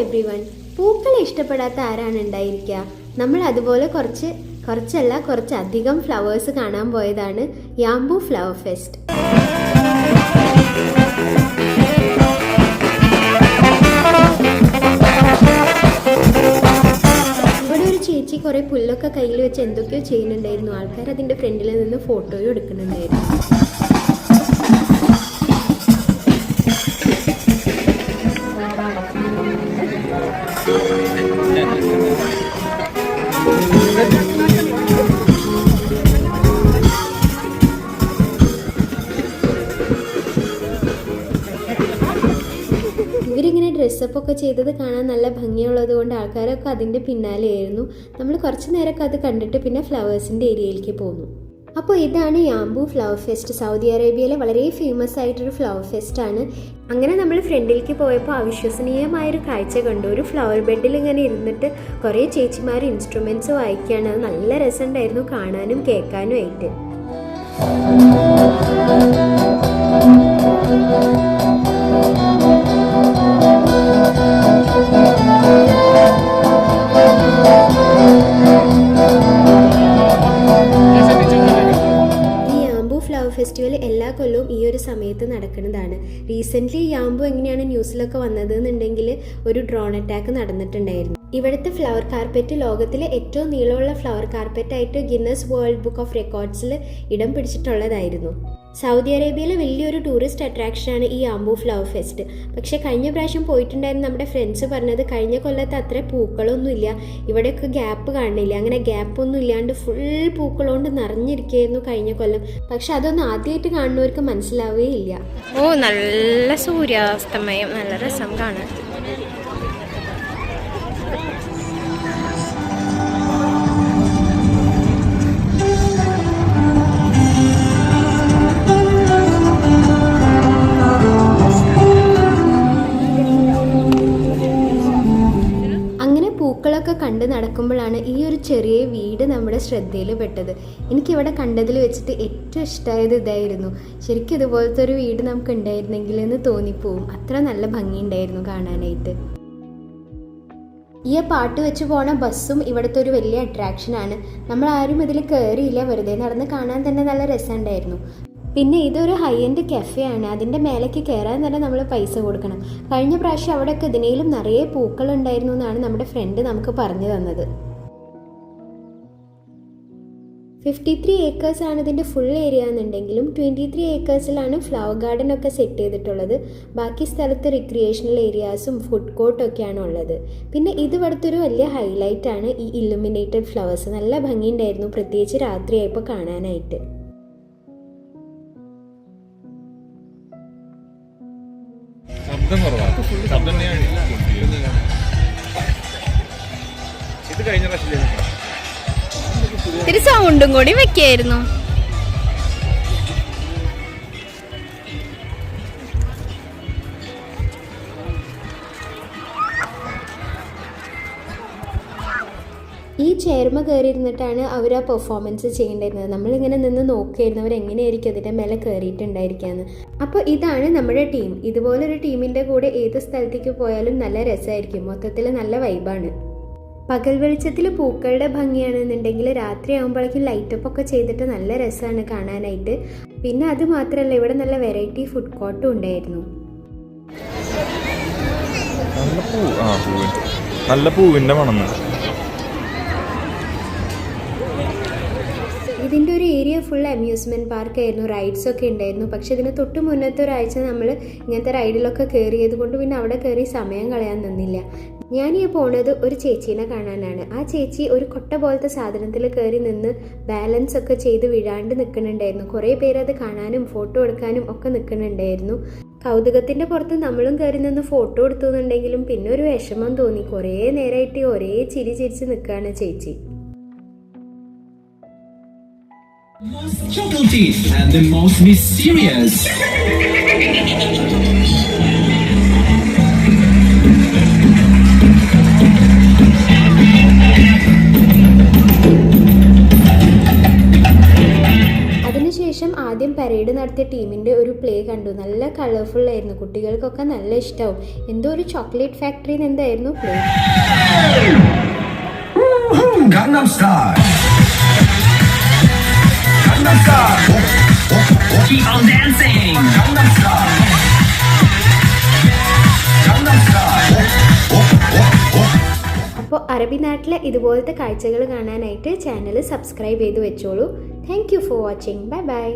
Everyone. പൂക്കളെ ഇഷ്ടപ്പെടാത്ത ആരാണ് ഉണ്ടായിരിക്കുക? നമ്മൾ അതുപോലെ കുറച്ചധികം ഫ്ലവേഴ്സ് കാണാൻ പോയതാണ് യാംബു ഫ്ലവർ ഫെസ്റ്റ്. ഇവിടെ ഒരു ചേച്ചി കുറെ പുല്ലൊക്കെ കയ്യിൽ വെച്ച് എന്തൊക്കെയോ ചെയ്യുന്നുണ്ടായിരുന്നു. ആൾക്കാർ അതിന്റെ ഫ്രണ്ടിൽ നിന്ന് ഫോട്ടോയും എടുക്കുന്നുണ്ടായിരുന്നു. ഇവരിങ്ങനെ ഡ്രസ്സപ്പ് ഒക്കെ ചെയ്തത് കാണാൻ നല്ല ഭംഗിയുള്ളത് കൊണ്ട് ആൾക്കാരൊക്കെ അതിൻ്റെ പിന്നാലെയായിരുന്നു. നമ്മൾ കുറച്ച് നേരമൊക്കെ അത് കണ്ടിട്ട് പിന്നെ ഫ്ലവേഴ്സിൻ്റെ ഏരിയയിലേക്ക് പോന്നു. അപ്പോൾ ഇതാണ് യാംബു ഫ്ലവർ ഫെസ്റ്റ്. സൗദി അറേബ്യയിലെ വളരെ ഫേമസ് ആയിട്ടൊരു ഫ്ലവർ ഫെസ്റ്റ് ആണ്. അങ്ങനെ നമ്മൾ ഫ്രണ്ടിലേക്ക് പോയപ്പോൾ അവിശ്വസനീയമായൊരു കാഴ്ച കണ്ടു. ഒരു ഫ്ലവർ ബെഡിൽ ഇങ്ങനെ ഇരുന്നിട്ട് കുറേ ചേച്ചിമാർ ഇൻസ്ട്രുമെൻറ്റ്സ് വായിക്കുകയാണ്. അത് നല്ല രസമുണ്ടായിരുന്നു കാണാനും കേൾക്കാനും ആയിട്ട്. ഫെസ്റ്റിവൽ എല്ലാ കൊല്ലവും ഈ ഒരു സമയത്ത് നടക്കുന്നതാണ്. റീസെൻ്റ്ലി യാംബു എങ്ങനെയാണ് ന്യൂസിലൊക്കെ വന്നത് എന്നുണ്ടെങ്കിൽ ഒരു ഡ്രോൺ അറ്റാക്ക് നടന്നിട്ടുണ്ടായിരുന്നു. ഇവിടുത്തെ ഫ്ലവർ കാർപ്പറ്റ് ലോകത്തിലെ ഏറ്റവും നീളമുള്ള ഫ്ലവർ കാർപ്പറ്റായിട്ട് ഗിന്നസ് വേൾഡ് ബുക്ക് ഓഫ് റെക്കോർഡ്സിൽ ഇടം പിടിച്ചിട്ടുള്ളതായിരുന്നു. സൗദി അറേബ്യയിലെ വലിയൊരു ടൂറിസ്റ്റ് അട്രാക്ഷനാണ് ഈ യാംബു ഫ്ലവർ ഫെസ്റ്റ്. പക്ഷേ കഴിഞ്ഞ പ്രാവശ്യം പോയിട്ടുണ്ടായിരുന്ന നമ്മുടെ ഫ്രണ്ട്സ് പറഞ്ഞത് കഴിഞ്ഞ കൊല്ലത്ത് അത്ര പൂക്കളൊന്നുമില്ല, ഇവിടെയൊക്കെ ഗ്യാപ്പ് കാണുന്നില്ല. അങ്ങനെ ഗ്യാപ്പൊന്നും ഇല്ലാണ്ട് ഫുൾ പൂക്കളോണ്ട് നിറഞ്ഞിരിക്കുകയായിരുന്നു കഴിഞ്ഞ കൊല്ലം. പക്ഷെ അതൊന്നും ആദ്യമായിട്ട് കാണുന്നവർക്ക് മനസ്സിലാവുകയില്ല. നല്ല സൂര്യാസ്തമയം, നല്ല രസം കാണാൻ. പൂക്കളൊക്കെ കണ്ട് നടക്കുമ്പോഴാണ് ഈ ഒരു ചെറിയ വീട് നമ്മുടെ ശ്രദ്ധയിൽ പെട്ടത്. എനിക്കിവിടെ കണ്ടതിൽ വെച്ചിട്ട് ഏറ്റവും ഇഷ്ടമായത് ഇതായിരുന്നു. ശരിക്കും ഇതുപോലത്തെ ഒരു വീട് നമുക്ക് ഉണ്ടായിരുന്നെങ്കിൽ എന്ന് തോന്നിപ്പോവും. അത്ര നല്ല ഭംഗിയുണ്ടായിരുന്നു കാണാനായിട്ട്. ഈ പാട്ട് വെച്ച് പോണ ബസ്സും ഇവിടുത്തെ ഒരു വലിയ അട്രാക്ഷനാണ്. നമ്മൾ ആരും ഇതിൽ കയറിയില്ല, വെറുതെ നടന്ന് കാണാൻ തന്നെ നല്ല രസമുണ്ടായിരുന്നു. പിന്നെ ഇതൊരു ഹൈ എൻഡ് കഫേ ആണ്. അതിൻ്റെ മേലേക്ക് കയറാൻ തന്നെ നമ്മൾ പൈസ കൊടുക്കണം. കഴിഞ്ഞ പ്രാവശ്യം അവിടെയൊക്കെ ഇതിനേലും നിറയെ പൂക്കളുണ്ടായിരുന്നു എന്നാണ് നമ്മുടെ ഫ്രണ്ട് നമുക്ക് പറഞ്ഞു തന്നത്. 53 ഏക്കേഴ്സ് ആണ് ഇതിൻ്റെ ഫുൾ ഏരിയ എന്നുണ്ടെങ്കിലും 23 ഏക്കേഴ്സിലാണ് ഫ്ലവർ ഗാർഡൻ ഒക്കെ സെറ്റ് ചെയ്തിട്ടുള്ളത്. ബാക്കി സ്ഥലത്ത് റിക്രിയേഷണൽ ഏരിയാസും ഫുഡ് കോർട്ടൊക്കെയാണ് ഉള്ളത്. പിന്നെ ഇത് ഇവിടുത്തെ ഒരു വലിയ ഹൈലൈറ്റ് ആണ് ഈ ഇല്ലുമിനേറ്റഡ് ഫ്ലവേഴ്സ്. നല്ല ഭംഗിയുണ്ടായിരുന്നു, പ്രത്യേകിച്ച് രാത്രിയായപ്പോൾ കാണാനായിട്ട്. ഇത്തിരി സൗണ്ടും കൂടി വെക്കായിരുന്നു. ഈ ചെയർമ കയറിയിരുന്നിട്ടാണ് അവർ ആ പെർഫോമൻസ് ചെയ്യേണ്ടിയിരുന്നത്. നമ്മളിങ്ങനെ നിന്ന് നോക്കിയായിരുന്നു അവരെങ്ങനെയായിരിക്കും അതിൻ്റെ മേലെ കയറിയിട്ടുണ്ടായിരിക്കുകയെന്ന്. അപ്പോൾ ഇതാണ് നമ്മുടെ ടീം. ഇതുപോലൊരു ടീമിൻ്റെ കൂടെ ഏത് സ്ഥലത്തേക്ക് പോയാലും നല്ല രസമായിരിക്കും. മൊത്തത്തിൽ നല്ല വൈബാണ്. പകൽ വെളിച്ചത്തിൽ പൂക്കളുടെ ഭംഗിയാണെന്നുണ്ടെങ്കിൽ രാത്രി ആകുമ്പോഴേക്കും ലൈറ്റപ്പ് ഒക്കെ ചെയ്തിട്ട് നല്ല രസമാണ് കാണാനായിട്ട്. പിന്നെ അത് മാത്രമല്ല, ഇവിടെ നല്ല വെറൈറ്റി ഫുഡ് കോർട്ടും ഉണ്ടായിരുന്നു. നല്ല പൂവിൻ്റെ മണം. ഇതിൻ്റെ ഒരു ഏരിയ ഫുൾ അമ്യൂസ്മെൻറ്റ് പാർക്കായിരുന്നു. റൈഡ്സൊക്കെ ഉണ്ടായിരുന്നു. പക്ഷെ ഇതിന് തൊട്ട് മുന്നത്തെ ഒരാഴ്ച നമ്മൾ ഇങ്ങനത്തെ റൈഡിലൊക്കെ കയറിയത് കൊണ്ട് പിന്നെ അവിടെ കയറി സമയം കളയാൻ നിന്നില്ല. ഞാനീ പോണത് ഒരു ചേച്ചീനെ കാണാനാണ്. ആ ചേച്ചി ഒരു കൊട്ട പോലത്തെ സാധനത്തിൽ കയറി നിന്ന് ബാലൻസ് ഒക്കെ ചെയ്ത് വിടാണ്ട് നിൽക്കുന്നുണ്ടായിരുന്നു. കുറേ പേരത് കാണാനും ഫോട്ടോ എടുക്കാനും ഒക്കെ നിൽക്കുന്നുണ്ടായിരുന്നു. കൗതുകത്തിൻ്റെ പുറത്ത് നമ്മളും കയറി നിന്ന് ഫോട്ടോ എടുത്തു എന്നുണ്ടെങ്കിലും പിന്നെ ഒരു വിഷമം തോന്നി. കുറേ നേരമായിട്ട് ഒരേ ചിരി ചിരിച്ച് നിൽക്കുകയാണ് ചേച്ചി. Most chocolatey and the most mysterious. അതിനുശേഷം ആദ്യം പരേഡ് നടത്തി നടത്തിയ ടീമിൻ്റെ ഒരു പ്ലേ കണ്ടു. നല്ല കളർഫുൾ ആയിരുന്നു, കുട്ടികൾക്കൊക്കെ നല്ല ഇഷ്ടമാവും. എന്തോ ഒരു ചോക്ലേറ്റ് ഫാക്ടറിയിൽ എന്തായിരുന്നു play. Gangnam Style. Gangnam Style. Keep on dancing. Gangnam Style. Gangnam Style. അപ്പോൾ അറബി നാട്ടിലെ ഇതുപോലത്തെ കാഴ്ചകൾ കാണാനായിട്ട് ചാനൽ സബ്സ്ക്രൈബ് ചെയ്ത് വെച്ചോളൂ. Thank you for watching. Bye bye.